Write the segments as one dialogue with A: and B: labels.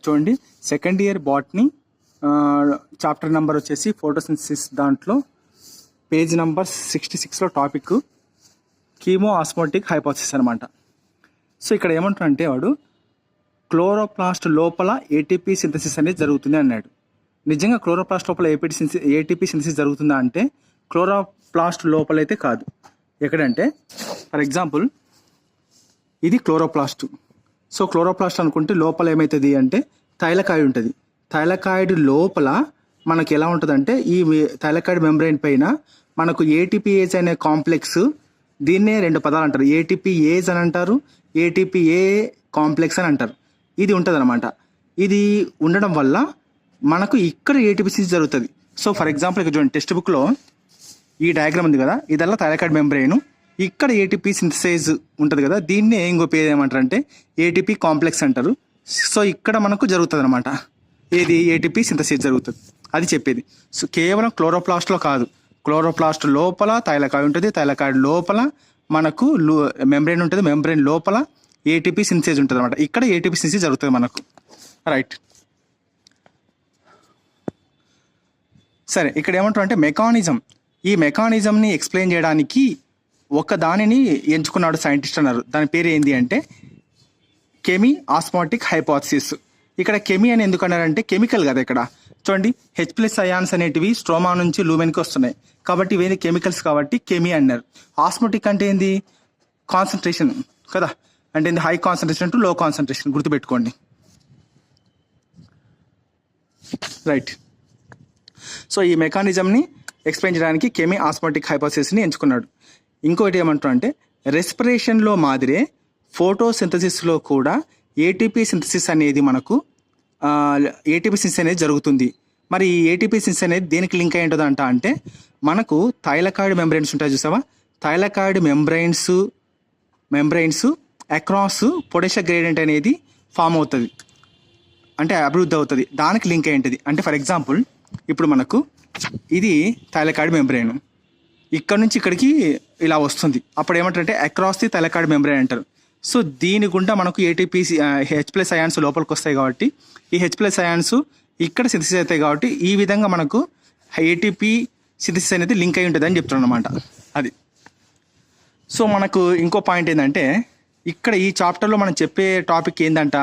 A: చూడండి, second year botany chapter number వచ్చేసి photosynthesis, దాంట్లో పేజ్ నెంబర్ 66లో టాపిక్ కీమో ఆస్మోటిక్ హైపోథసిస్ అనమాట. సో ఇక్కడ ఏమంటారంటే వాడు క్లోరోప్లాస్ట్ లోపల ఏటీపీ సింథసిస్ అనేది జరుగుతుంది అన్నాడు. నిజంగా క్లోరోప్లాస్ట్ లోపల ఏటీపీ సింథసిస్ జరుగుతుందా అంటే క్లోరోప్లాస్ట్ లోపలైతే కాదు. ఎక్కడంటే ఫర్ ఎగ్జాంపుల్ ఇది క్లోరోప్లాస్ట్. సో క్లోరోప్లాస్ట్ అనుకుంటే లోపల ఏమవుతుంది అంటే థైలకాయిడ్ ఉంటుంది. థైలకాయిడ్ లోపల మనకి ఎలా ఉంటుందంటే ఈ థైలకాయిడ్ మెంబ్రెయిన్ పైన మనకు ఏటీపీఏజ్ అనే కాంప్లెక్స్, దీన్నే రెండు పదాలు అంటారు, ఏటీపీఏజ్ అని అంటారు, ఏటీపీఏ కాంప్లెక్స్ అని అంటారు. ఇది ఉంటుంది అనమాట. ఇది ఉండడం వల్ల మనకు ఇక్కడ ఏటీపీ సింథసిస్ జరుగుతుంది. సో ఫర్ ఎగ్జాంపుల్ ఇక్కడ చూడండి, టెక్స్ట్ బుక్లో ఈ డయాగ్రామ్ ఉంది కదా, ఇదల్లా థైలకాయిడ్ మెంబ్రెయిన్, ఇక్కడ ఏటీపీ సింథసైజ్ ఉంటుంది కదా, దీన్నే ఇంకో పేరు ఏమంటారు అంటే ఏటీపీ కాంప్లెక్స్ అంటారు. సో ఇక్కడ మనకు జరుగుతుంది అనమాట, ఏది ఏటీపీ సింథసిస్ జరుగుతుంది, అది చెప్పేది. సో కేవలం క్లోరోప్లాస్ట్లో కాదు, క్లోరోప్లాస్ట్ లోపల థైలకాయిడ్ ఉంటుంది, థైలకాయిడ్ లోపల మనకు మెంబ్రెయిన్ ఉంటుంది, మెంబ్రెయిన్ లోపల ఏటీపీ సింథసిస్ ఉంటుంది అనమాట. ఇక్కడ ఏటీపీ సింథసిస్ జరుగుతుంది మనకు, రైట్. సరే, ఇక్కడ ఏమంటారు అంటే మెకానిజం, ఈ మెకానిజంని ఎక్స్ప్లెయిన్ చేయడానికి ఒక దానిని ఎంచుకున్నాడు సైంటిస్ట్ అన్నారు. దాని పేరు ఏంటి అంటే కెమీ ఆస్మోటిక్ హైపోథసిస్. ఇక్కడ కెమీ అని ఎందుకు అన్నారంటే కెమికల్ కదా. ఇక్కడ చూడండి, H+ అయాన్స్ అనేటివి స్ట్రోమా నుంచి లూమెన్కి వస్తున్నాయి కాబట్టి ఇవేంది కెమికల్స్ కాబట్టి కెమీ అన్నారు. ఆస్మోటిక్ అంటే ఏంది కాన్సన్ట్రేషన్ కదా, అంటే ఏంది హై కాన్సన్ట్రేషన్ టు లో కాన్సన్ట్రేషన్, గుర్తుపెట్టుకోండి, రైట్. సో ఈ మెకానిజంని ఎక్స్ప్లెయిన్ చేయడానికి కెమీ ఆస్మోటిక్ హైపోథసిస్ని ఎంచుకున్నాడు. ఇంకోటి ఏమంటారు అంటే రెస్పిరేషన్లో మాదిరే ఫోటోసింథసిస్లో కూడా ఏటీపీ సింథసిస్ అనేది మనకు ఏటీపీ సింథసిస్ అనేది జరుగుతుంది. మరి ఈ ఏటీపీ సింథసిస్ అనేది దేనికి లింక్ అయి ఉంటుందంట అంటే మనకు థైలకాయిడ్ మెంబ్రెయిన్స్ ఉంటాయి చూసావా, thylakoid membranes across potential gradient అనేది ఫామ్ అవుతుంది, అంటే అభివృద్ధి అవుతుంది, దానికి లింక్ అయి ఉంటుంది. అంటే ఫర్ ఎగ్జాంపుల్ ఇప్పుడు మనకు ఇది థైలకాయిడ్ మెంబ్రెయిన్, ఇక్కడ నుంచి ఇక్కడికి ఇలా వస్తుంది, అప్పుడు ఏమంటారంటే అక్రాస్ ది థైలకాయిడ్ మెంబ్రెయిన్ అంటారు. సో దీని గుండా మనకు ఏటీపీ H+ అయాన్స్ లోపలికి వస్తాయి కాబట్టి ఈ H+ అయాన్స్ ఇక్కడ సింథసిస్ అవుతాయి కాబట్టి ఈ విధంగా మనకు ఏటీపీ సింథసిస్ అనేది లింక్ అయి ఉంటుంది అని చెప్తున్నాను అనమాట, అది. సో మనకు ఇంకో పాయింట్ ఏంటంటే ఇక్కడ ఈ చాప్టర్లో మనం చెప్పే టాపిక్ ఏంటంట,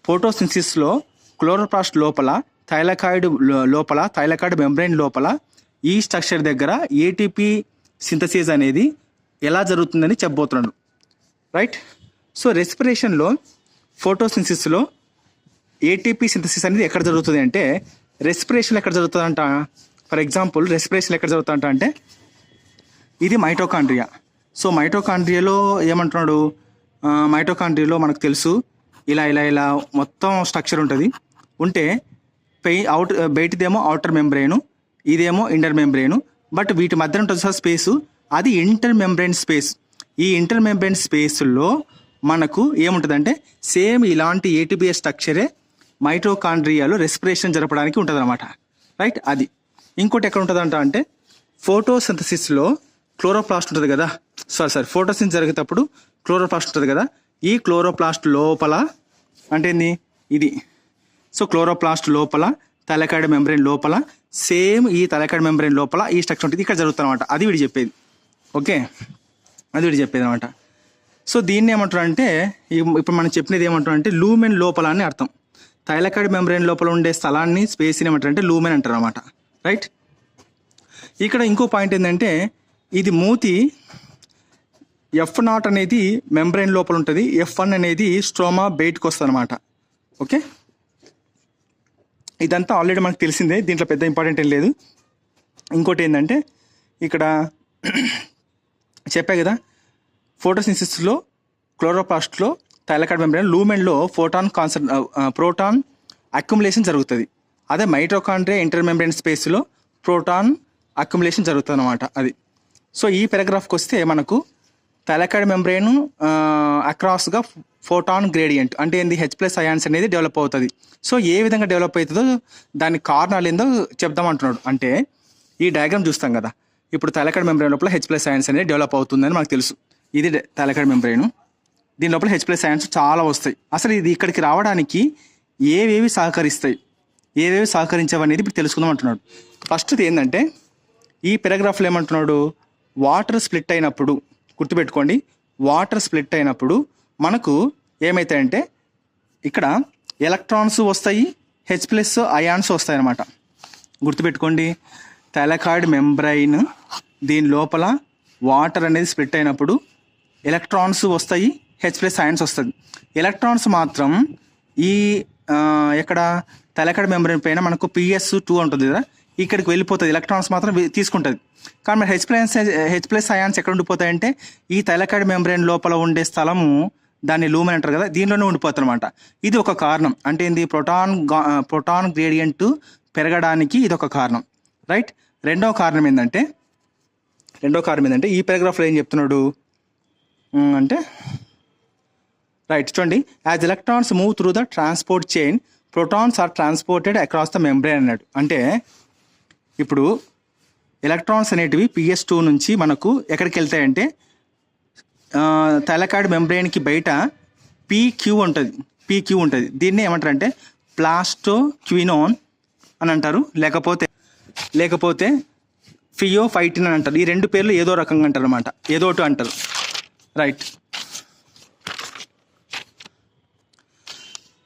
A: ఫోటోసింథసిస్లో క్లోరోప్లాస్ట్ లోపల థైలకాయిడ్ మెంబ్రెయిన్ లోపల ఈ స్ట్రక్చర్ దగ్గర ఏటీపీ సింథసిస్ అనేది ఎలా జరుగుతుందని చెప్పబోతున్నాడు, రైట్. సో రెస్పిరేషన్లో ఫోటోసింథసిస్లో ఏటీపీ సింథసిస్ అనేది ఎక్కడ జరుగుతుంది అంటే రెస్పిరేషన్ ఎక్కడ జరుగుతుందంట. ఫర్ ఎగ్జాంపుల్ రెస్పిరేషన్ ఎక్కడ జరుగుతుందంట అంటే ఇది మైటోకాండ్రియా. సో మైటోకాండ్రియాలో ఏమంటున్నాడు, మైటోకాండ్రియాలో మనకు తెలుసు ఇలా ఇలా ఇలా మొత్తం స్ట్రక్చర్ ఉంటుంది, ఉంటే బయటిదేమో అవుటర్ మెంబ్రెయిన్, ఇదేమో ఇంటర్ మెంబ్రెయిన్, బట్ వీటి మధ్యన ఉంటుంది సార్ స్పేసు, అది ఇంటర్ మెంబ్రెయిన్ స్పేస్. ఈ ఇంటర్ మెంబ్రెయిన్ స్పేస్లో మనకు ఏముంటుందంటే సేమ్ ఇలాంటి ఏటీపీ స్ట్రక్చరే మైటోకాండ్రియాలో రెస్పిరేషన్ జరపడానికి ఉంటుంది అనమాట, రైట్. అది ఇంకోటి ఎక్కడ ఉంటుందంట అంటే ఫోటోసింథసిస్లో క్లోరోప్లాస్ట్ ఉంటుంది కదా, ఫోటోసింథసిస్ జరిగేటప్పుడు క్లోరోప్లాస్ట్ ఉంటుంది కదా, ఈ క్లోరోప్లాస్ట్ లోపల అంటే ఏంది ఇది. సో క్లోరోప్లాస్ట్ లోపల థైలకాయిడ్ మెంబ్రెయిన్ లోపల సేమ్ ఈ థైలకాయిడ్ మెంబ్రెయిన్ లోపల ఈ స్ట్రక్చర్ ఉంటుంది, ఇక్కడ జరుగుతుంది అనమాట, అది వీడు చెప్పేది, ఓకే, అది వీడు చెప్పేది అనమాట. సో దీన్ని ఏమంటారు అంటే ఇప్పుడు మనం చెప్పినది ఏమంటారు అంటే లూమెన్ లోపల అని అర్థం. థైలకాయిడ్ మెంబ్రెయిన్ లోపల ఉండే స్థలాన్ని స్పేస్ని ఏమంటారు అంటే లూమెన్ అంటారు అనమాట, రైట్. ఇక్కడ ఇంకో పాయింట్ ఏంటంటే ఇది మూతి F0 అనేది మెంబ్రెయిన్ లోపల ఉంటుంది, F1 అనేది స్ట్రోమా బయటకు వస్తుంది అనమాట, ఓకే. ఇదంతా ఆల్రెడీ మనకు తెలిసిందే, దీంట్లో పెద్ద ఇంపార్టెంట్ ఏం లేదు. ఇంకోటి ఏంటంటే ఇక్కడ చెప్పా కదా, ఫోటోసింథసిస్లో క్లోరోప్లాస్ట్లో థైలకాయిడ్ మెంబ్రెయిన్ లూమెన్లో ప్రోటాన్ అక్యుములేషన్ జరుగుతుంది, అదే మైటోకాండ్రియా ఇంటర్ మెంబ్రెయిన్ స్పేస్లో ప్రోటాన్ అక్యుములేషన్ జరుగుతుంది అనమాట, అది. సో ఈ పారాగ్రాఫ్కి వస్తే మనకు థైలకాయిడ్ మెంబ్రెయిన్ అక్రాస్గా ఫోటాన్ గ్రేడియంట్ అంటే ఏంది H+ అయాన్స్ అనేది డెవలప్ అవుతుంది. సో ఏ విధంగా డెవలప్ అవుతుందో దాని కారణాలు ఏందో చెప్దామంటున్నాడు. అంటే ఈ డయాగ్రామ్ చూస్తాం కదా, ఇప్పుడు థైలకాయిడ్ మెంబ్రెయిన్ లోపల H+ అయాన్స్ అనేది డెవలప్ అవుతుందని మనకు తెలుసు, ఇది థైలకాయిడ్ మెంబ్రెయిన్, దీని లోపల H+ అయాన్స్ చాలా వస్తాయి. అసలు ఇది ఇక్కడికి రావడానికి ఏవేవి సహకరిస్తాయి, ఏవేవి సహకరించవనేది ఇప్పుడు తెలుసుకుందాం అంటున్నాడు. ఫస్ట్ది ఏంటంటే ఈ పారాగ్రాఫ్లో ఏమంటున్నాడు, వాటర్ స్ప్లిట్ అయినప్పుడు, గుర్తుపెట్టుకోండి, వాటర్ స్ప్లిట్ అయినప్పుడు మనకు ఏమవుతాయంటే ఇక్కడ ఎలక్ట్రాన్స్ వస్తాయి, H+ అయాన్స్ వస్తాయి అన్నమాట. గుర్తుపెట్టుకోండి, థైలాకాయిడ్ మెంబ్రైన్ దీని లోపల వాటర్ అనేది స్ప్లిట్ అయినప్పుడు ఎలక్ట్రాన్స్ వస్తాయి, H+ అయాన్స్ వస్తుంది. ఎలక్ట్రాన్స్ మాత్రం ఈ ఎక్కడ థైలాకాయిడ్ మెంబ్రైన్ పైన మనకు PS2 ఉంటుంది కదా, ఇక్కడికి వెళ్ళిపోతుంది, ఎలక్ట్రాన్స్ మాత్రం తీసుకుంటుంది. కానీ మరి H+ అయాన్స్ ఎక్కడ ఉండిపోతాయంటే ఈ థైలాకాయిడ్ మెంబ్రైన్ లోపల ఉండే స్థలము, దాన్ని లూమెన్ అంటారు కదా, దీనిలోనే ఉండిపోతుంది అనమాట. ఇది ఒక కారణం. అంటే ఏంది, ప్రోటాన్ గ్రేడియంట్ పెరగడానికి ఇది ఒక కారణం, రైట్. రెండో కారణం ఏంటంటే ఈ పారాగ్రాఫ్లో ఏం చెప్తున్నాడు అంటే, రైట్ చూడండి, as electrons move through the transport chain protons are transported across the membrane అన్నాడు. అంటే ఇప్పుడు ఎలక్ట్రాన్స్ అనేటివి PS2 నుంచి మనకు ఎక్కడికి వెళ్తాయంటే థైలాకాయిడ్ మెంబ్రేన్కి బయట PQ ఉంటుంది. దీన్ని ఏమంటారంటే ప్లాస్టోక్వినోన్ అని అంటారు, లేకపోతే ఫియోఫైటిన్ అని అంటారు. ఈ రెండు పేర్లు ఏదో రకంగా అంటారు అనమాట, ఏదోటి అంటారు, రైట్.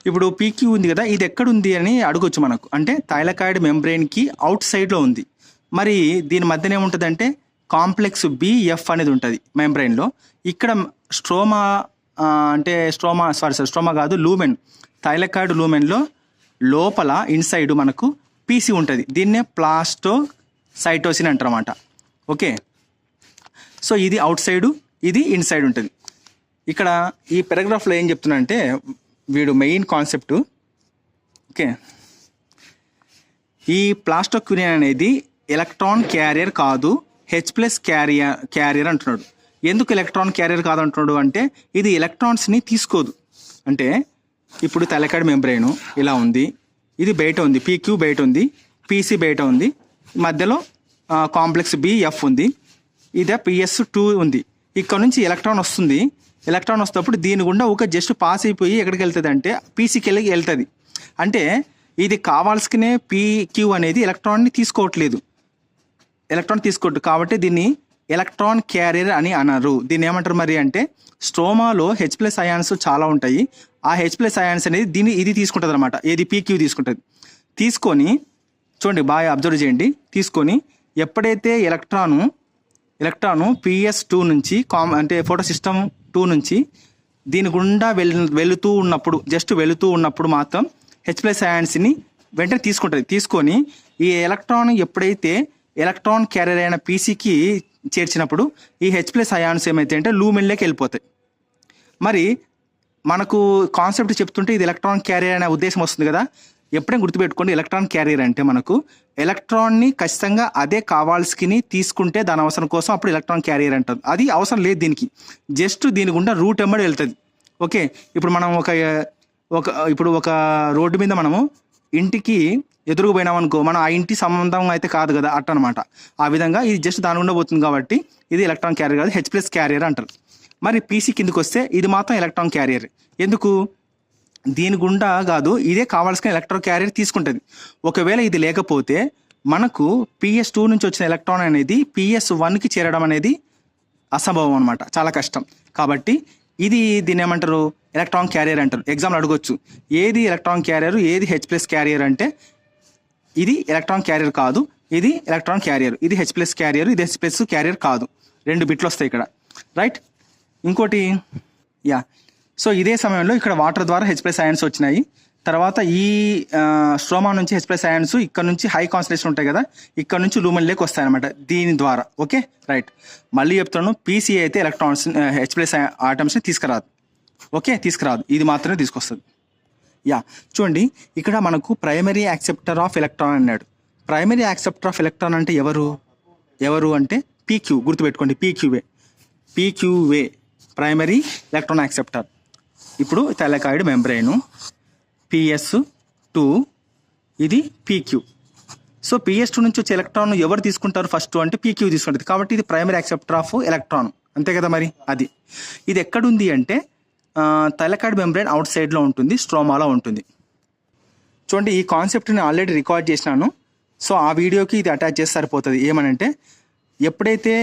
A: ఇప్పుడు PQ ఉంది కదా, ఇది ఎక్కడుంది అని అడగొచ్చు మనకు. అంటే థైలాకాయిడ్ మెంబ్రెయిన్కి అవుట్ సైడ్లో ఉంది. మరి దీని మధ్యన ఏముంటుంది, కాంప్లెక్స్ BF అనేది ఉంటుంది మెంబ్రెయిన్లో. ఇక్కడ స్ట్రోమా కాదు, లూమెన్, థైలాకాయిడ్ లూమెన్లో లోపల ఇన్సైడ్ మనకు PC ఉంటుంది. దీన్నే ప్లాస్టోసైటోసిన్ అంటారన్నమాట. ఓకే, సో ఇది అవుట్ సైడ్, ఇది ఇన్సైడ్ ఉంటుంది. ఇక్కడ ఈ పారాగ్రాఫ్లో ఏం చెప్తున్నా వీడు మెయిన్ కాన్సెప్ట్. ఓకే, ఈ ప్లాస్టోక్వినిన్ అనేది ఎలక్ట్రాన్ క్యారియర్ కాదు, H+ క్యారియర్ అంటున్నాడు. ఎందుకు ఎలక్ట్రాన్ క్యారియర్ కాదు అంటున్నాడు అంటే, ఇది ఎలక్ట్రాన్స్ని తీసుకోదు. అంటే ఇప్పుడు థైలాకాయిడ్ మెంబ్రెయిన్ ఇలా ఉంది, ఇది బయట ఉంది, PQ బయట ఉంది, PC బయట ఉంది, మధ్యలో కాంప్లెక్స్ BF ఉంది, ఇదే PS2 ఉంది. ఇక్కడ నుంచి ఎలక్ట్రాన్ వస్తుంది. ఎలక్ట్రాన్ వస్తేప్పుడు దీని గుండా ఒక జస్ట్ పాస్ అయిపోయి ఎక్కడికి వెళ్తుంది అంటే PCకి వెళ్తుంది. అంటే ఇది కావాల్సుకునే PQ అనేది ఎలక్ట్రాన్ని తీసుకోవట్లేదు, కాబట్టి దీన్ని ఎలక్ట్రాన్ క్యారియర్ అని అన్నారు. దీన్ని ఏమంటారు మరి అంటే, స్ట్రోమాలో H+ అయాన్స్ చాలా ఉంటాయి. ఆ H+ అయాన్స్ అనేది ఇది తీసుకుంటుంది అనమాట. ఏది PQ తీసుకొని చూడండి, బాగా అబ్జర్వ్ చేయండి. తీసుకొని ఎప్పుడైతే ఎలక్ట్రాను PS2 నుంచి అంటే ఫోటో సిస్టమ్ 2 నుంచి దీని గుండా వెళుతూ ఉన్నప్పుడు మాత్రం H+ అయాన్స్ని వెంటనే తీసుకొని ఈ ఎలక్ట్రాన్ ఎప్పుడైతే ఎలక్ట్రాన్ క్యారియర్ అయిన PCకి చేర్చినప్పుడు ఈ H+ అయాన్స్ ఏమైతే అంటే లూమెన్లోకి వెళ్ళిపోతాయి. మరి మనకు కాన్సెప్ట్ చెప్తుంటే ఇది ఎలక్ట్రాన్ క్యారియర్ అనే ఉద్దేశం వస్తుంది కదా. ఎప్పుడైనా గుర్తుపెట్టుకోండి, ఎలక్ట్రాన్ క్యారియర్ అంటే మనకు ఎలక్ట్రాన్ని ఖచ్చితంగా అదే కావాల్సుకుని తీసుకుంటే దాని అవసరం కోసం అప్పుడు ఎలక్ట్రాన్ క్యారియర్ అంటారు. అది అవసరం లేదు దీనికి, జస్ట్ దీని గుండా రూట్ వెంబడి వెళ్తుంది. ఓకే, ఇప్పుడు మనం ఒక రోడ్డు మీద మనము ఇంటికి ఎదురుకు పోయినామనుకో, మనం ఆ ఇంటి సంబంధం అయితే కాదు కదా, అట్టనమాట. ఆ విధంగా ఇది జస్ట్ దాని గుండా పోతుంది కాబట్టి ఇది ఎలక్ట్రాన్ క్యారియర్ కాదు, H+ క్యారియర్ అంటారు. మరి PC కిందకి వస్తే ఇది మాత్రం ఎలక్ట్రాన్ క్యారియర్. ఎందుకు, దీని గుండా కాదు, ఇదే కావాల్సిన ఎలక్ట్రాన్ క్యారియర్ తీసుకుంటుంది. ఒకవేళ ఇది లేకపోతే మనకు PS2 నుంచి వచ్చిన ఎలక్ట్రాన్ అనేది PS1కి చేరడం అనేది అసంభవం అనమాట, చాలా కష్టం. కాబట్టి దీన్ని ఏమంటారు, ఎలక్ట్రాన్ క్యారియర్ అంటారు. ఎగ్జామ్లో అడగొచ్చు, ఏది ఎలక్ట్రాన్ క్యారియర్, ఏది H+ క్యారియర్ అంటే, ఇది ఎలక్ట్రాన్ క్యారియర్ కాదు, ఇది ఎలక్ట్రాన్ క్యారియర్, ఇది H+ క్యారియర్, ఇది H+ క్యారియర్ కాదు. 2 బిట్లు వస్తాయి ఇక్కడ, రైట్. ఇంకోటి సో ఇదే సమయంలో ఇక్కడ వాటర్ ద్వారా H+ అయాన్స్ వచ్చినాయి. తర్వాత ఈ స్ట్రోమా నుంచి H+ అయాన్స్ ఇక్కడ నుంచి హై కాన్సన్ట్రేషన్ ఉంటాయి కదా, ఇక్కడ నుంచి లూమెన్లోకి వస్తాయి అనమాట దీని ద్వారా. Okay, right. మళ్ళీ చెప్తున్నాను, PC అయితే ఎలక్ట్రాన్స్ H+ ఆటమ్స్ని తీసుకురాదు. ఓకే, తీసుకురాదు, ఇది మాత్రమే తీసుకొస్తుంది. చూడండి, ఇక్కడ మనకు ప్రైమరీ యాక్సెప్టర్ ఆఫ్ ఎలక్ట్రాన్ అన్నాడు. ప్రైమరీ యాక్సెప్టర్ ఆఫ్ ఎలక్ట్రాన్ అంటే ఎవరు అంటే PQ. గుర్తుపెట్టుకోండి, PQవే ప్రైమరీ ఎలక్ట్రాన్ యాక్సెప్టర్. ఇప్పుడు థైలాకాయిడ్ మెంబ్రెయిన్ PS2, ఇది PQ. సో PS2 నుంచి వచ్చే ఎలక్ట్రాన్ ఎవరు తీసుకుంటారు ఫస్ట్ అంటే PQ తీసుకుంటుంది. కాబట్టి ఇది ప్రైమరీ యాక్సెప్టర్ ఆఫ్ ఎలక్ట్రాన్, అంతే కదా. మరి ఇది ఎక్కడుంది అంటే థైలాకాయిడ్ మెంబ్రెయిన్ అవుట్ సైడ్లో ఉంటుంది, స్ట్రోమాలో ఉంటుంది. చూడండి ఈ కాన్సెప్ట్ని ఆల్రెడీ రికార్డ్ చేసినాను. సో ఆ వీడియోకి ఇది అటాచ్ చేస్తే సరిపోతుంది. ఏమనంటే ఎప్పుడైతే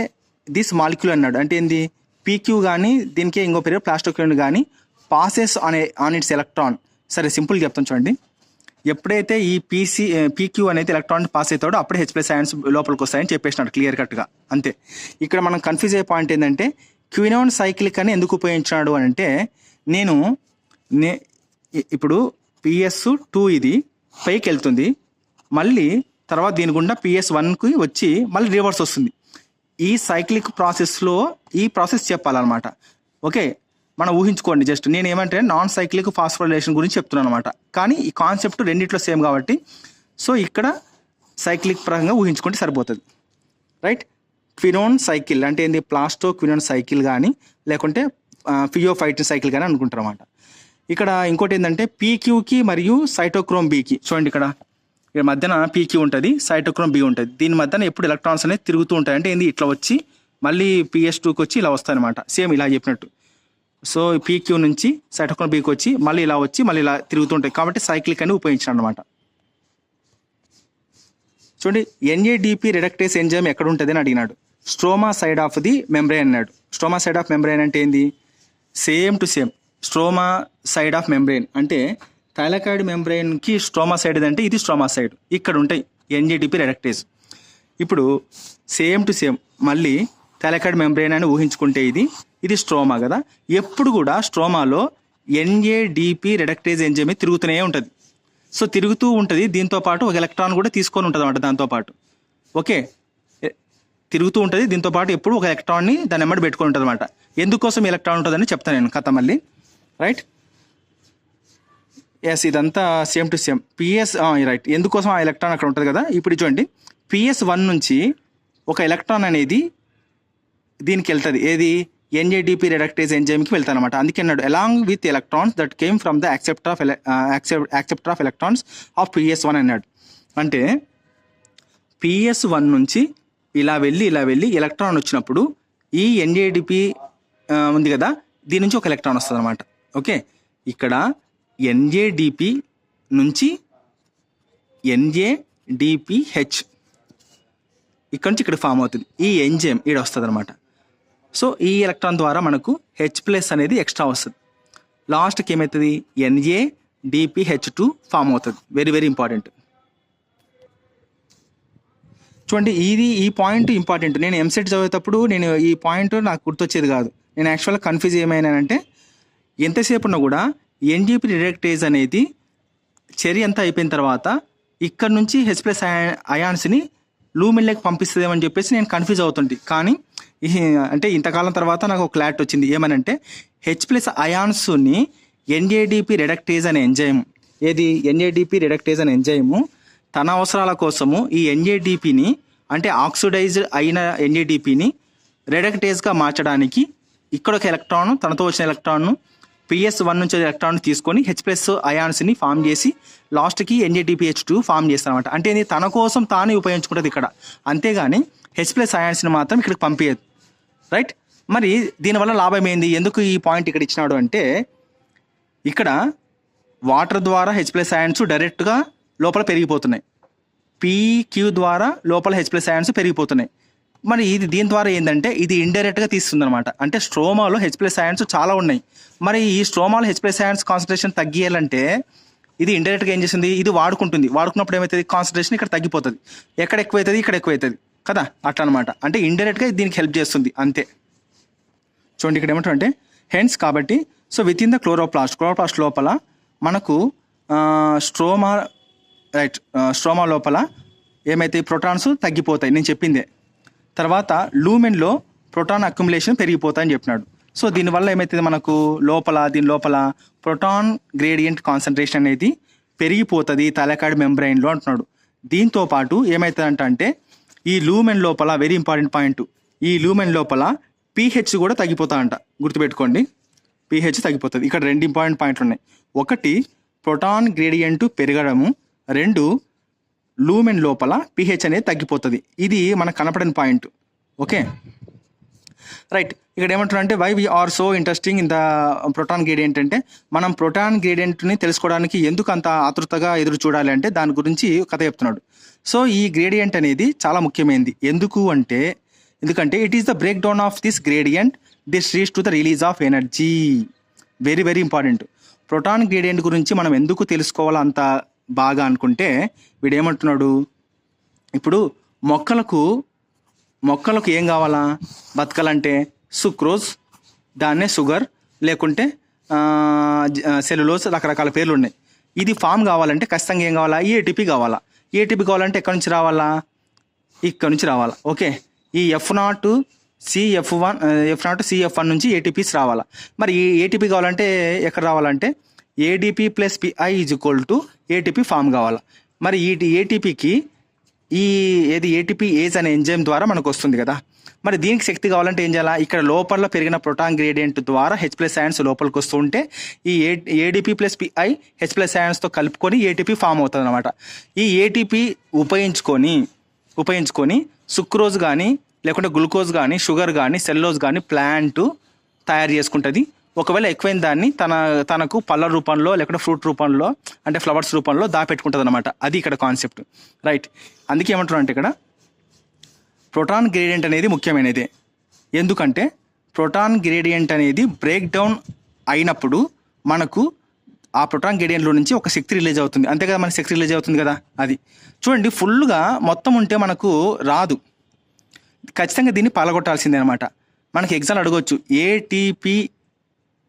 A: దిస్ మాలిక్యూల్ అన్నాడు అంటే ఏంది పీక్యూ కానీ దీనికి ఇంకో పేరు ప్లాస్టోక్యూన్ కానీ పాసెస్ ఆన్ ఇట్స్ ఎలక్ట్రాన్. సరే సింపుల్గా చెప్తాను చూడండి. ఎప్పుడైతే ఈ పీక్యూ అనేది ఎలక్ట్రాన్ పాస్ అవుతాడో అప్పుడే H+ అయాన్స్ లోపలికి వస్తాయని చెప్పేసినాడు క్లియర్ కట్గా. అంతే. ఇక్కడ మనం కన్ఫ్యూజ్ అయ్యే పాయింట్ ఏంటంటే క్వినోన్ సైక్లిక్ అని ఎందుకు ఉపయోగించినాడు అని అంటే ఇప్పుడు PS2 ఇది పైకి వెళ్తుంది, మళ్ళీ తర్వాత దీని గుండా PS1కి వచ్చి మళ్ళీ రివర్స్ వస్తుంది. ఈ సైక్లిక్ ప్రాసెస్లో ఈ ప్రాసెస్ చెప్పాలన్నమాట. ఓకే, మనం ఊహించుకోండి. జస్ట్ నేను ఏమంటే నాన్ సైక్లిక్ ఫాస్ఫోరిలేషన్ గురించి చెప్తున్నాను అనమాట. కానీ ఈ కాన్సెప్ట్ రెండిట్లో సేమ్ కాబట్టి సో ఇక్కడ సైక్లిక్ పరంగా ఊహించుకుంటే సరిపోతుంది. రైట్. క్వినోన్ సైకిల్ అంటే ఏంది ప్లాస్టో క్వినోన్ సైకిల్ కానీ లేకుంటే ఫియోఫైటిన్ సైకిల్ కానీ అనుకుంటారు అన్నమాట. ఇక్కడ ఇంకోటి ఏంటంటే పీక్యూకి మరియు సైటోక్రోమ్ బికి చూడండి. ఇక్కడ మధ్యన పీక్యూ ఉంటుంది, సైటోక్రోమ్ బి ఉంటుంది. దీని మధ్యన ఎప్పుడు ఎలక్ట్రాన్స్ అనేది తిరుగుతూ ఉంటాయి. అంటే ఏంది ఇట్లా వచ్చి మళ్ళీ PS2కి వచ్చి ఇలా వస్తాయి అనమాట. సేమ్ ఇలా చెప్పినట్టు. సో పీక్యూ నుంచి సైటోక్రోమ్ బికి వచ్చి మళ్ళీ ఇలా వచ్చి మళ్ళీ ఇలా తిరుగుతుంటాయి కాబట్టి సైక్లిక్ అని ఉపయోగించాను అనమాట. చూడండి NADP రిడక్టేస్ ఎంజైమ్ ఎక్కడ ఉంటుంది అని అడిగినాడు. Stroma side of the membrane అన్నాడు. స్ట్రోమా సైడ్ ఆఫ్ మెంబ్రెయిన్ అంటే ఏంది same to same stroma side of membrane అంటే థైలాకాయిడ్ మెంబ్రెయిన్కి స్ట్రోమా సైడ్ అంటే ఇది స్ట్రోమా సైడ్. ఇక్కడ ఉంటాయి NADP రిడక్టేస్. ఇప్పుడు సేమ్ టు సేమ్ మళ్ళీ థైలాకాయిడ్ మెంబ్రెయిన్ అని ఊహించుకుంటే ఇది స్ట్రోమా కదా. ఎప్పుడు కూడా స్ట్రోమాలో NADP రిడక్టేజ్ ఎంజైమ్ తిరుగుతూనే ఉంటుంది. సో తిరుగుతూ ఉంటుంది, దీంతో పాటు ఒక ఎలక్ట్రాన్ కూడా తీసుకొని ఉంటుంది అన్నమాట దాంతోపాటు. ఓకే, తిరుగుతూ ఉంటుంది, దీంతో పాటు ఎప్పుడు ఒక ఎలక్ట్రాన్ని దాని ఎమ్మడి పెట్టుకొని ఉంటుంది అనమాట. ఎందుకోసం ఎలక్ట్రాన్ ఉంటుందని చెప్తాను నేను కథ మళ్ళీ. రైట్. ఎస్, ఇదంతా సేమ్ టు సేమ్ రైట్. ఎందుకోసం ఆ ఎలక్ట్రాన్ అక్కడ ఉంటుంది కదా. ఇప్పుడు చూడండి PS1 నుంచి ఒక ఎలక్ట్రాన్ అనేది దీనికి వెళ్తుంది. ఏది NADP రిడక్టేజ్ ఎంజైమ్కి వెళ్తాను అనమాట. అందుకే అన్నాడు along with electrons that came from the acceptor of electrons of PS1 అన్నాడు. అంటే PS1 నుంచి ఇలా వెళ్ళి ఎలక్ట్రాన్ వచ్చినప్పుడు ఈ NADP ఉంది కదా, దీని నుంచి ఒక ఎలక్ట్రాన్ వస్తుంది అనమాట. ఓకే, ఇక్కడ NADP నుంచి NADPH ఇక్కడ నుంచి ఇక్కడ ఫామ్ అవుతుంది. ఈ ఎంజైమ్ ఈడ వస్తుంది అనమాట. సో ఈ ఎలక్ట్రాన్ ద్వారా మనకు H+ అనేది ఎక్స్ట్రా వస్తుంది. లాస్ట్కి ఏమవుతుంది NADPH2 ఫామ్ అవుతుంది. Very very important. చూడండి ఈ పాయింట్ ఇంపార్టెంట్. నేను ఎంసెట్ చదివేటప్పుడు నేను ఈ పాయింట్ నాకు గుర్తొచ్చేది కాదు. నేను యాక్చువల్గా కన్ఫ్యూజ్ ఏమైనానంటే ఎంతసేపు ఉన్నా కూడా NADP రిడక్టేజ్ అనేది చర్య అంతా అయిపోయిన తర్వాత ఇక్కడ నుంచి H+ అయాన్స్ని లూమిన్లోకి పంపిస్తుందేమని చెప్పేసి నేను కన్ఫ్యూజ్ అవుతుంది. కానీ అంటే ఇంతకాలం తర్వాత నాకు ఒక క్లారిటీ వచ్చింది. ఏమనంటే H+ అయాన్స్ని NADP రిడక్టేజ్ అనే ఎంజైమ్ NADP రిడక్టేజ్ అనే ఎంజైము తన అవసరాల కోసము ఈ NADPని అంటే ఆక్సిడైజ్డ్ అయిన NADPని రిడక్టేజ్గా మార్చడానికి ఇక్కడ ఒక ఎలక్ట్రాన్ తనతో వచ్చిన ఎలక్ట్రాన్ను PS1 నుంచి ఎలక్ట్రాన్ తీసుకొని H+ అయాన్స్ని ఫామ్ చేసి లాస్ట్కి NADPH2 ఫామ్ చేస్తాను అనమాట. అంటే ఇది తన కోసం తానే ఉపయోగించుకుంటుంది ఇక్కడ, అంతేగాని H+ అయాన్స్ని మాత్రం ఇక్కడికి పంపించదు. రైట్. మరి దీనివల్ల లాభం ఏంది, ఎందుకు ఈ పాయింట్ ఇక్కడ ఇచ్చినాడు అంటే ఇక్కడ వాటర్ ద్వారా H+ అయాన్స్ డైరెక్ట్గా లోపల పెరిగిపోతున్నాయి, PQ ద్వారా లోపల H+ అయాన్స్ పెరిగిపోతున్నాయి. మరి దీని ద్వారా ఏంటంటే ఇది ఇండైరెక్ట్గా తీస్తుంది అనమాట. అంటే స్ట్రోమాలో H+ అయాన్స్ చాలా ఉన్నాయి. మరి ఈ స్ట్రోమాలో H+ అయాన్స్ కాన్సన్ట్రేషన్ తగ్గియాలంటే ఇది ఇండైరెక్ట్గా ఏం చేస్తుంది, ఇది వాడుకున్నప్పుడు ఏమవుతుంది కాన్సన్ట్రేషన్ ఇక్కడ తగ్గిపోతుంది. ఎక్కడ ఎక్కువైతుంది ఇక్కడ ఎక్కువైతుంది కదా, అట్లా అనమాట. అంటే ఇండైరెక్ట్గా దీనికి హెల్ప్ చేస్తుంది అంతే. చూడండి ఇక్కడ ఏమంటారంటే హెన్స్ కాబట్టి so with in the chloroplast లోపల మనకు స్ట్రోమా లోపల ఏమైతే ప్రోటాన్స్ తగ్గిపోతాయి నేను చెప్పిందే. తర్వాత లూమెన్లో ప్రోటాన్ అక్యుములేషన్ పెరిగిపోతాయని చెప్పినాడు. సో దీనివల్ల ఏమవుతుంది మనకు దీని లోపల ప్రోటాన్ గ్రేడియంట్ కాన్సన్ట్రేషన్ అనేది పెరిగిపోతుంది థైలాకాయిడ్ మెంబ్రెయిన్లో అంటున్నాడు. దీంతో పాటు ఏమవుతుందంట అంటే ఈ లూమెన్ లోపల వెరీ ఇంపార్టెంట్ పాయింట్, ఈ లూమెన్ లోపల pH కూడా తగ్గిపోతా అంట. గుర్తుపెట్టుకోండి, pH తగ్గిపోతుంది. ఇక్కడ 2 ఇంపార్టెంట్ పాయింట్లు ఉన్నాయి. ఒకటి ప్రోటాన్ గ్రేడియంట్ పెరగడము, 2 లూమెన్ లోపల pH అనేది తగ్గిపోతుంది. ఇది మనకు కనపడని పాయింట్. Okay, right. ఇక్కడ ఏమంటున్నా అంటే why we are so interesting in the proton gradient అంటే మనం ప్రోటాన్ గ్రేడియంట్ని తెలుసుకోవడానికి ఎందుకు అంత ఆతృతగా ఎదురు చూడాలి అంటే దాని గురించి కథ చెప్తున్నాడు. సో ఈ గ్రేడియంట్ అనేది చాలా ముఖ్యమైనది. ఎందుకంటే it is the break down of this gradient this reach to the release of energy. Very very important. Proton gradient గురించి మనం ఎందుకు తెలుసుకోవాలో అంత బాగా అనుకుంటే వీడు ఏమంటున్నాడు, ఇప్పుడు మొక్కలకు ఏం కావాలా బతకాలంటే? సుక్రోజ్, దాన్నే షుగర్, లేకుంటే సెల్యులోజ్, రకరకాల పేర్లు ఉన్నాయి. ఇది ఫామ్ కావాలంటే ఖచ్చితంగా ఏం కావాలా? ఏటీపీ కావాలా. ఏటీపీ కావాలంటే ఎక్కడి నుంచి రావాలా? ఇక్కడ నుంచి రావాలా. ఓకే, ఈ F0 CF1 నుంచి ఏటీపీస్ రావాలా. మరి ఈ ఏటీపీ కావాలంటే ఎక్కడ రావాలంటే ADP + PI = ఏటీపీ ఫామ్ కావాలా. మరి ఈ ఏటీపీకి ఏటీపీ ఏజ్ అనే ఎంజైమ్ ద్వారా మనకు వస్తుంది కదా. మరి దీనికి శక్తి కావాలంటే ఏం చేయాలా? ఇక్కడ లోపల పెరిగిన ప్రోటాన్ గ్రేడియంట్ ద్వారా H+ అయాన్స్ లోపలికి వస్తూ ఉంటే ఈ ADP + PI H+ అయాన్స్తో కలుపుకొని ఏటీపీ ఫామ్ అవుతుంది అనమాట. ఈ ఏటీపీ ఉపయోగించుకొని సుక్రోజ్ కానీ, లేకుంటే గ్లూకోజ్ కానీ, షుగర్ కానీ, సెల్లోజ్ కానీ ప్లాంట్ తయారు చేసుకుంటుంది. ఒకవేళ ఎక్కువైన దాన్ని తనకు పళ్ళ రూపంలో, లేకుంటే ఫ్రూట్ రూపంలో, అంటే ఫ్లవర్స్ రూపంలో దాపెట్టుకుంటుంది అనమాట. అది ఇక్కడ కాన్సెప్ట్. రైట్. అందుకే ఏమంటున్నా అంటే ఇక్కడ ప్రోటాన్ గ్రేడియంట్ అనేది ముఖ్యమైనదే. ఎందుకంటే ప్రోటాన్ గ్రేడియంట్ అనేది బ్రేక్ డౌన్ అయినప్పుడు మనకు ఆ ప్రోటాన్ గ్రేడియంట్లో నుంచి ఒక శక్తి రిలీజ్ అవుతుంది. అంతే కదా, మనకి శక్తి రిలీజ్ అవుతుంది కదా. అది చూడండి, ఫుల్గా మొత్తం ఉంటే మనకు రాదు. ఖచ్చితంగా దీన్ని పలగొట్టాల్సిందే అనమాట. మనకి ఎగ్జామ్ అడగవచ్చు, ఏటీపీ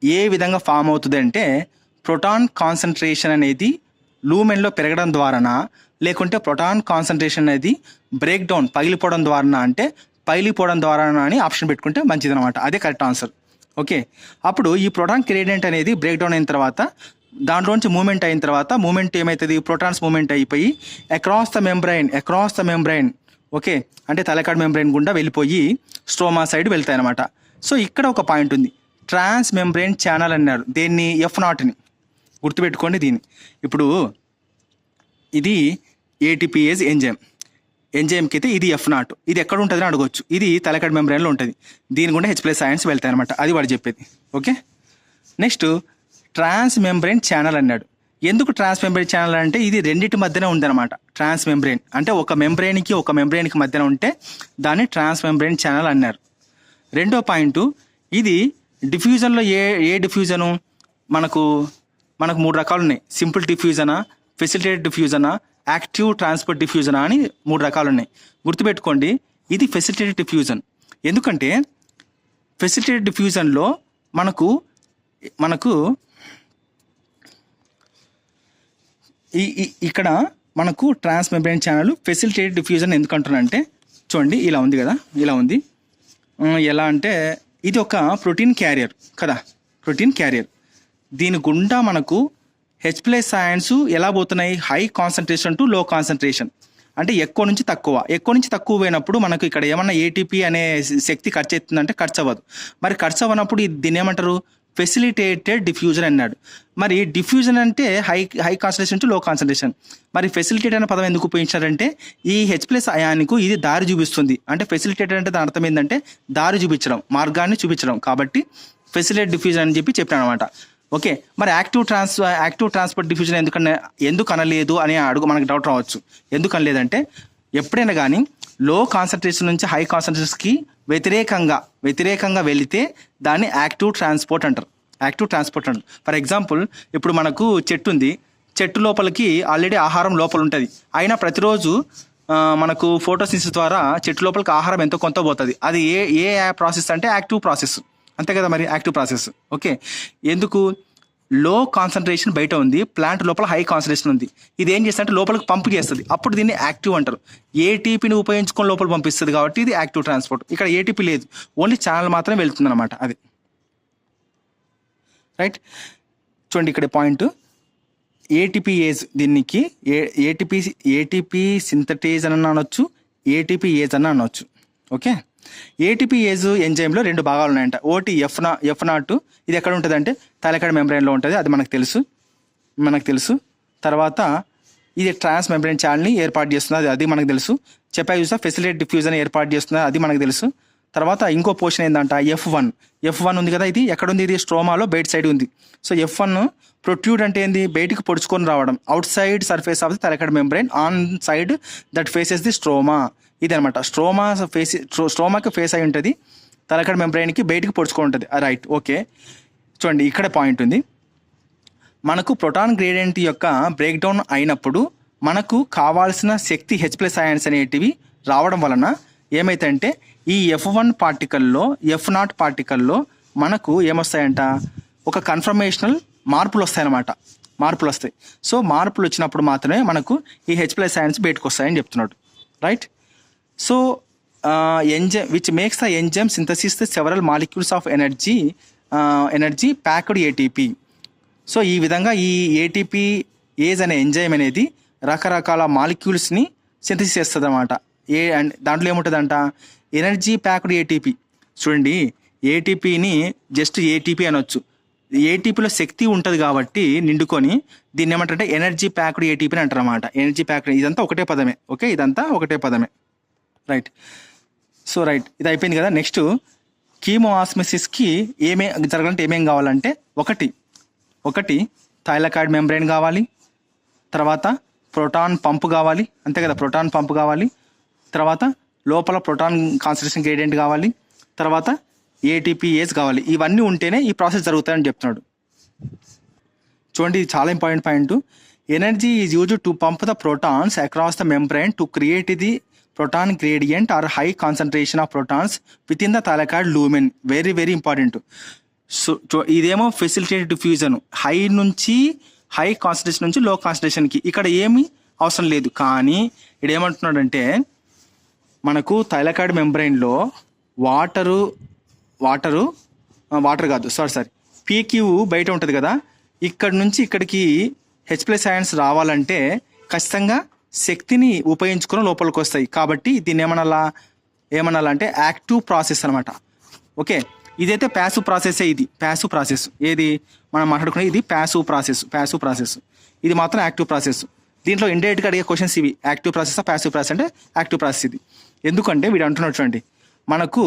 A: ఏ విధంగా ఫామ్ అవుతుంది అంటే ప్రోటాన్ కాన్సన్ట్రేషన్ అనేది లూమెన్లో పెరగడం ద్వారానా, లేకుంటే ప్రోటాన్ కాన్సన్ట్రేషన్ అనేది బ్రేక్ డౌన్ పగిలిపోవడం ద్వారానా అంటే పగిలిపోవడం ద్వారానా అని ఆప్షన్ పెట్టుకుంటే మంచిదనమాట. అదే కరెక్ట్ ఆన్సర్. ఓకే, అప్పుడు ఈ ప్రోటాన్ గ్రేడియంట్ అనేది బ్రేక్ డౌన్ అయిన తర్వాత దాంట్లోంచి మూమెంట్ అయిన తర్వాత మూమెంట్ ఏమవుతుంది? ప్రోటాన్స్ మూమెంట్ అయిపోయి అక్రాస్ ద మెంబ్రైన్ ఓకే, అంటే తలకాడ్ మెంబ్రైన్ గుండా వెళ్ళిపోయి స్ట్రోమా సైడ్ వెళ్తాయి అనమాట. సో ఇక్కడ ఒక పాయింట్ ఉంది, ట్రాన్స్ మెంబ్రైన్ ఛానల్ అన్నారు. దేన్ని? F0ని గుర్తుపెట్టుకోండి. దీన్ని ఇప్పుడు ఇది ఏటీపీఏజ్ ఎంజైమ్కి అయితే ఇది F0. ఇది ఎక్కడ ఉంటుంది అని అడగవచ్చు. ఇది తలకాడ్ మెంబ్రైన్లో ఉంటుంది. దీని గుండా H+ అయాన్స్ వెళ్తాయి అనమాట. అది వాడు చెప్పేది. ఓకే, నెక్స్ట్ ట్రాన్స్ మెంబ్రైన్ ఛానల్ అన్నాడు. ఎందుకు ట్రాన్స్ మెంబ్రైన్ ఛానల్ అంటే ఇది రెండింటి మధ్యన ఉందన్నమాట. ట్రాన్స్ మెంబ్రైన్ అంటే ఒక మెంబ్రైన్కి మధ్యన ఉంటే దాన్ని ట్రాన్స్ మెంబ్రైన్ ఛానల్ అన్నారు. రెండో పాయింట్, ఇది డిఫ్యూజన్లో ఏ డిఫ్యూజను మనకు 3 రకాలు ఉన్నాయి. సింపుల్ డిఫ్యూజనా, ఫెసిలిటేటెడ్ డిఫ్యూజనా, యాక్టివ్ ట్రాన్స్పోర్ట్ డిఫ్యూజనా అని 3 రకాలు ఉన్నాయి. గుర్తుపెట్టుకోండి, ఇది ఫెసిలిటేటెడ్ డిఫ్యూజన్. ఎందుకంటే ఫెసిలిటేటెడ్ డిఫ్యూజన్లో మనకు ఇక్కడ మనకు ట్రాన్స్ మెంబ్రైన్ ఛానల్ ఫెసిలిటేటెడ్ డిఫ్యూజన్ ఎందుకంటున్నా అంటే చూడండి, ఇలా ఉంది కదా, ఇలా ఉంది. ఎలా అంటే ఇది ఒక ప్రోటీన్ క్యారియర్ కదా, ప్రోటీన్ క్యారియర్. దీని గుండా మనకు H+ అయాన్స్ ఎలా పోతున్నాయి? హై కాన్సన్ట్రేషన్ టు లో కాన్సన్ట్రేషన్, అంటే ఎక్కువ నుంచి తక్కువ పోయినప్పుడు మనకు ఇక్కడ ఏమన్నా ఏటీపీ అనే శక్తి ఖర్చు అవుతుందంటే ఖర్చు అవ్వదు. మరి ఖర్చు అవ్వనప్పుడు దీన్ని ఏమంటారు? ఫెసిలిటేటెడ్ డిఫ్యూజన్ అన్నాడు. మరి డిఫ్యూజన్ అంటే హై కాన్సన్ట్రేషన్ టు లో కాన్సన్ట్రేషన్. మరి ఫెసిలిటేట్ అనే పదం ఎందుకు ఉపయోగించారంటే ఈ H+ అయాన్కు ఇది దారి చూపిస్తుంది. అంటే ఫెసిలిటేట్ అంటే దాని అర్థం ఏంటంటే దారి చూపించడం, మార్గాన్ని చూపించడం. కాబట్టి ఫెసిలిటేట్ డిఫ్యూజన్ అని చెప్పి చెప్పాను అనమాట. ఓకే, మరి యాక్టివ్ ట్రాన్స్పోర్ట్ డిఫ్యూజన్ ఎందుకు అనలేదు అని మనకు డౌట్ రావచ్చు. ఎందుకు అనలేదంటే ఎప్పుడైనా కానీ లో కాన్సన్ట్రేషన్ నుంచి హై కాన్సన్ట్రేషన్కి వ్యతిరేకంగా వెళితే దాన్ని యాక్టివ్ ట్రాన్స్పోర్ట్ అంటారు. ఫర్ ఎగ్జాంపుల్, ఇప్పుడు మనకు చెట్టు ఉంది, చెట్టు లోపలికి ఆల్రెడీ ఆహారం లోపల ఉంటుంది. అయినా ప్రతిరోజు మనకు ఫోటోసింథసిస్ ద్వారా చెట్టు లోపలికి ఆహారం ఎంతో కొంత పోతుంది. అది ఏ ప్రాసెస్ అంటే యాక్టివ్ ప్రాసెస్, అంతే కదా. మరి యాక్టివ్ ప్రాసెస్. ఓకే, ఎందుకు? లో కాన్సన్ట్రేషన్ బయట ఉంది, ప్లాంట్ లోపల హై కాన్సన్ట్రేషన్ ఉంది. ఇది ఏం చేస్తుంది అంటే లోపలికి పంపు చేస్తుంది. అప్పుడు దీన్ని యాక్టివ్ అంటారు. ఏటీపీని ఉపయోగించుకొని లోపల పంపిస్తుంది కాబట్టి ఇది యాక్టివ్ ట్రాన్స్పోర్ట్. ఇక్కడ ఏటీపీ లేదు, ఓన్లీ ఛానల్ మాత్రమే వెళ్తుంది అనమాట. అది రైట్. చూడండి ఇక్కడ పాయింట్, ఏటీపీఏజ్ దీనికి ఏటీపీ సింథటేజ్ అని అనొచ్చు, ఏటీపీఏజ్ అని అనొచ్చు. ఓకే, ఏటీపీఏజ్ ఎంజైమ్లో 2 భాగాలు ఉన్నాయంట. ఒకటి F0. ఇది ఎక్కడ ఉంటుంది అంటే తలకాడ్ మెంబ్రైన్లో ఉంటుంది. అది మనకు తెలుసు. తర్వాత ఇది ట్రాన్స్ మెంబ్రైన్ ఛానల్ని ఏర్పాటు చేస్తుంది. అది మనకు తెలుసు. చెప్పా చూసా, ఫెసిలిటేట్ డిఫ్యూజన్ ఏర్పాటు చేస్తుంది. అది మనకు తెలుసు. తర్వాత ఇంకో పోర్షన్ ఏంటంట F1 ఉంది కదా, ఇది ఎక్కడుంది, ఇది స్ట్రోమాలో బయట సైడ్ ఉంది. సో F1 ప్రొట్యూడ్ అంటే ఏంది, బయటికి పొడుచుకొని రావడం, out side surface of the thylakoid membrane on side that faces the stroma. ఇది అనమాట స్ట్రోమాకి ఫేస్ అయి ఉంటుంది, థైలాకాయిడ్ మెంబ్రెయిన్కి బయటికి పొడుచుకొని ఉంటుంది. Right, okay. చూడండి ఇక్కడ పాయింట్ ఉంది, మనకు ప్రోటాన్ గ్రేడియంట్ యొక్క బ్రేక్ డౌన్ అయినప్పుడు మనకు కావాల్సిన శక్తి H+ అయాన్స్ అనేటివి రావడం వలన ఏమైతే ఈ F1 పార్టికల్లో F0 పార్టికల్లో మనకు ఏమొస్తాయంట, ఒక కన్ఫర్మేషనల్ మార్పులు వస్తాయి. సో మార్పులు వచ్చినప్పుడు మాత్రమే మనకు ఈ H+ అయాన్స్ బయటకు వస్తాయని చెప్తున్నాడు. Right. So enzyme which makes the enzyme synthesis the several molecules of energy packed ATP. So ఈ విధంగా ఈ ATP ఏజ్ అనే ఎంజైమ్ అనేది రకరకాల మాలిక్యూల్స్ని సింథసిస్ చేస్తుంది అనమాట. దాంట్లో ఏముంటుందంట, ఎనర్జీ ప్యాక్డ్ ATP. చూడండి, ATPని జస్ట్ ATP అనొచ్చు, ATPలో శక్తి ఉంటుంది కాబట్టి నిండుకొని దీన్ని ఏమంటారంటే ఎనర్జీ ప్యాక్డ్ ATP అని అంటారు అన్నమాట. ఎనర్జీ ప్యాక్డ్, ఇదంతా ఒకటే పదమే. ఓకే, ఇదంతా ఒకటే పదమే. రైట్. సో రైట్, ఇది అయిపోయింది కదా. నెక్స్ట్ కీమోఆస్మోసిస్కి జరగాలంటే ఏమేం కావాలంటే, ఒకటి థైలాకాయిడ్ మెంబ్రెయిన్ కావాలి, తర్వాత ప్రోటాన్ పంప్ కావాలి, అంతే కదా, ప్రోటాన్ పంప్ కావాలి, తర్వాత లోపల ప్రోటాన్ కాన్సన్ట్రేషన్ గ్రేడియంట్ కావాలి, తర్వాత ATPase కావాలి. ఇవన్నీ ఉంటేనే ఈ ప్రాసెస్ జరుగుతాయని చెప్తున్నాడు. చూడండి, ఇది చాలా important point. Energy is used to pump the protons across the membrane to create the proton gradient or high concentration of protons within the thylakoid lumen. Very very important. So ఇదేమో facilitated diffusion, high concentration నుంచి low కాన్సన్ట్రేషన్కి. ఇక్కడ ఏమీ అవసరం లేదు. కానీ ఇక్కడ ఏమంటున్నాడంటే, మనకు థైలాకాయిడ్ మెంబ్రెయిన్లో వాటర్ కాదు, సారీ PQ బయట ఉంటుంది కదా, ఇక్కడ నుంచి ఇక్కడికి H+ అయాన్స్ రావాలంటే ఖచ్చితంగా శక్తిని ఉపయోగించుకొని లోపలికి వస్తాయి. కాబట్టి దీన్ని ఏమనాలంటే యాక్టివ్ ప్రాసెస్ అనమాట. ఓకే, ఇదైతే ప్యాసివ్ ప్రాసెసే. ఇది ప్యాసివ్ ప్రాసెస్. ఏది మనం మాట్లాడుకునే ఇది ప్యాసివ్ ప్రాసెస్. ఇది మాత్రం యాక్టివ్ ప్రాసెస్. దీంట్లో ఇండైరెక్ట్గా అడిగే క్వశ్చన్స్ ఇవి, యాక్టివ్ ప్రాసెస్ ప్యాసివ్ ప్రాసెస్ అంటే యాక్టివ్ ప్రాసెస్ ఇది. ఎందుకంటే వీడు అంటున్నాడు చూడండి, మనకు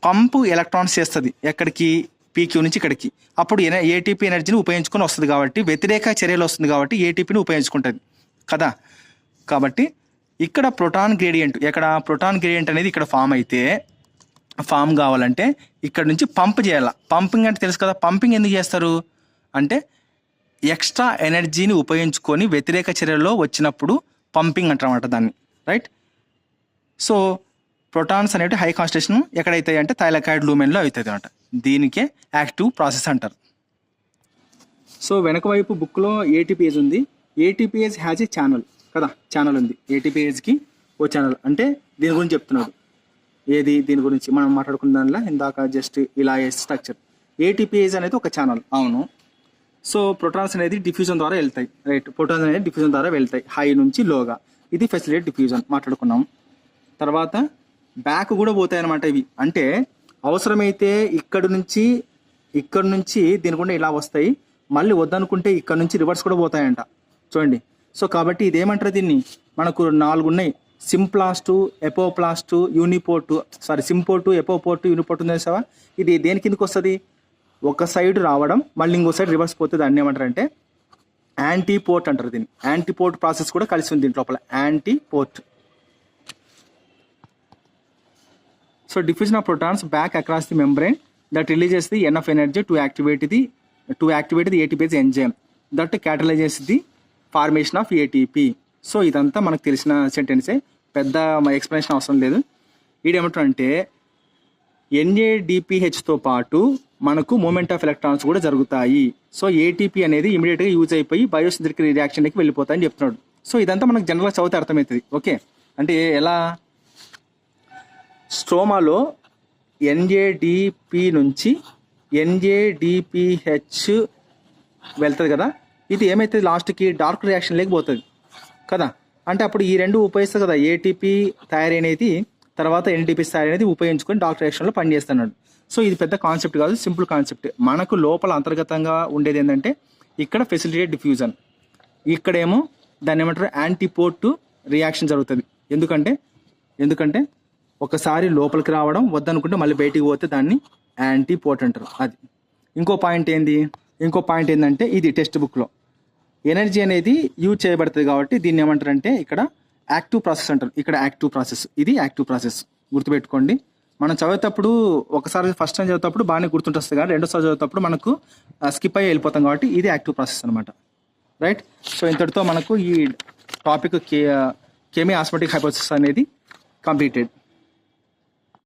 A: పంపు ఎలక్ట్రాన్స్ చేస్తుంది ఎక్కడికి, PQ నుంచి ఇక్కడికి. అప్పుడు ATP ఎనర్జీని ఉపయోగించుకొని వస్తుంది కాబట్టి, వ్యతిరేక చర్యలు వస్తుంది కాబట్టి ATPని ఉపయోగించుకుంటుంది కదా. కాబట్టి ఇక్కడ ప్రోటాన్ గ్రేడియంట్ అనేది ఇక్కడ ఫామ్ కావాలంటే ఇక్కడ నుంచి పంప్ చేయాలి. పంపింగ్ అంటే తెలుసు కదా, పంపింగ్ ఎందుకు చేస్తారు అంటే ఎక్స్ట్రా ఎనర్జీని ఉపయోగించుకొని వ్యతిరేక చర్యల్లో వచ్చినప్పుడు పంపింగ్ అంటారన్నమాట దాన్ని. రైట్. సో ప్రోటాన్స్ అనేవి హై కాన్సన్ట్రేషన్ ఎక్కడైతాయి అంటే థైలాకాయిడ్ లూమెన్లో అవుతుంది అనమాట. దీనికే యాక్టివ్ ప్రాసెస్ అంటారు. సో వెనక వైపు బుక్లో ATPase ఉంది. ATPase హ్యాజ్ ఏ ఛానల్ కదా, ఛానల్ ఉంది. ATPaseకి ఓ ఛానల్ అంటే దీని గురించి చెప్తున్నాడు. దీని గురించి మనం మాట్లాడుకున్న దానిలో ఇందాక జస్ట్ ఇలా స్ట్రక్చర్. ATPase అనేది ఒక ఛానల్. అవును. సో ప్రోటాన్స్ అనేది డిఫ్యూజన్ ద్వారా వెళ్తాయి. రైట్, ప్రోటాన్స్ అనేది డిఫ్యూజన్ ద్వారా వెళ్తాయి హై నుంచి లోగా. ఇది ఫెసిలిటేట్ డిఫ్యూజన్ మాట్లాడుకున్నాం. తర్వాత బ్యాక్ కూడా పోతాయి అనమాట ఇవి. అంటే అవసరమైతే ఇక్కడ నుంచి దీని కూడా ఇలా వస్తాయి, మళ్ళీ వద్దనుకుంటే ఇక్కడ నుంచి రివర్స్ కూడా పోతాయంట. చూడండి. సో కాబట్టి ఇదేమంటారు, దీన్ని మనకు 4 ఉన్నాయి. సింప్లాస్ట్, ఎపోప్లాస్ట్, సింపోర్టు, ఎపోపోర్టు, యూనిపోర్టు ఉంది సావా. ఇది దేని కిందకి వస్తుంది, ఒక సైడ్ రావడం మళ్ళీ ఇంకో సైడ్ రివర్స్ పోతే దాన్ని ఏమంటారు అంటే యాంటీపోర్ట్ అంటారు. దీన్ని యాంటీపోర్ట్ ప్రాసెస్ కూడా కలిసి ఉంది దీంట్ లోపల, antiport. So diffusion of protons back across the membrane that releases the enough energy to activate the ATPase enzyme that catalyses the formation of ATP. So ఇదంతా మనకు తెలిసిన సెంటెన్సే, పెద్ద ఎక్స్ప్లెనేషన్ అవసరం లేదు. వీడేమంటాడంటే NADPHతో పాటు మనకు మూమెంట్ ఆఫ్ ఎలక్ట్రాన్స్ కూడా జరుగుతాయి. సో ATP అనేది ఇమీడియట్గా యూజ్ అయిపోయి బయోసింథటిక్ రియాక్షన్కి వెళ్ళిపోతాయని చెప్తున్నాడు. సో ఇదంతా మనకు జనరల్గా చదివితే అర్థమవుతుంది. ఓకే, అంటే ఎలా స్ట్రోమాలో NADP నుంచి NADPH వెళ్తుంది కదా, ఇది ఏమైతుంది లాస్ట్కి డార్క్ రియాక్షన్ లేకపోతుంది కదా. అంటే అప్పుడు ఈ రెండు ఉపయోగిస్తారు కదా, ATP తయారైనది తర్వాత NADPH తయారైనది ఉపయోగించుకొని డార్క్ రియాక్షన్లో పనిచేస్తున్నాడు. సో ఇది పెద్ద కాన్సెప్ట్ కాదు, సింపుల్ కాన్సెప్ట్. మనకు లోపల అంతర్గతంగా ఉండేది ఏంటంటే ఇక్కడ ఫెసిలిటేట్ డిఫ్యూజన్, ఇక్కడేమో దాన్ని ఏమంటారు యాంటీపోర్ట్ రియాక్షన్ జరుగుతుంది. ఎందుకంటే ఒకసారి లోపలికి రావడం, వద్దనుకుంటే మళ్ళీ బయటికి పోతే దాన్ని యాంటీపోర్ట్ అంటారు. అది ఇంకో పాయింట్ ఏంటంటే ఇది టెక్స్ట్ బుక్లో ఎనర్జీ అనేది యూజ్ చేయబడుతుంది కాబట్టి దీన్ని ఏమంటారంటే ఇక్కడ యాక్టివ్ ప్రాసెస్ అంటారు. ఇక్కడ యాక్టివ్ ప్రాసెస్, ఇది యాక్టివ్ ప్రాసెస్ గుర్తుపెట్టుకోండి. మనం చదివేటప్పుడు ఒకసారి ఫస్ట్ టైం చదివేటప్పుడు బాగానే గుర్తుంటుంది కానీ రెండోసారి చదివేటప్పుడు మనకు స్కిప్ అయ్యి వెళ్ళిపోతాం కాబట్టి ఇది యాక్టివ్ ప్రాసెస్ అనమాట. రైట్. సో ఇంతటితో మనకు ఈ టాపిక్ కెమీ ఆస్మోటిక్ హైపోథిసిస్ అనేది కంప్లీటెడ్.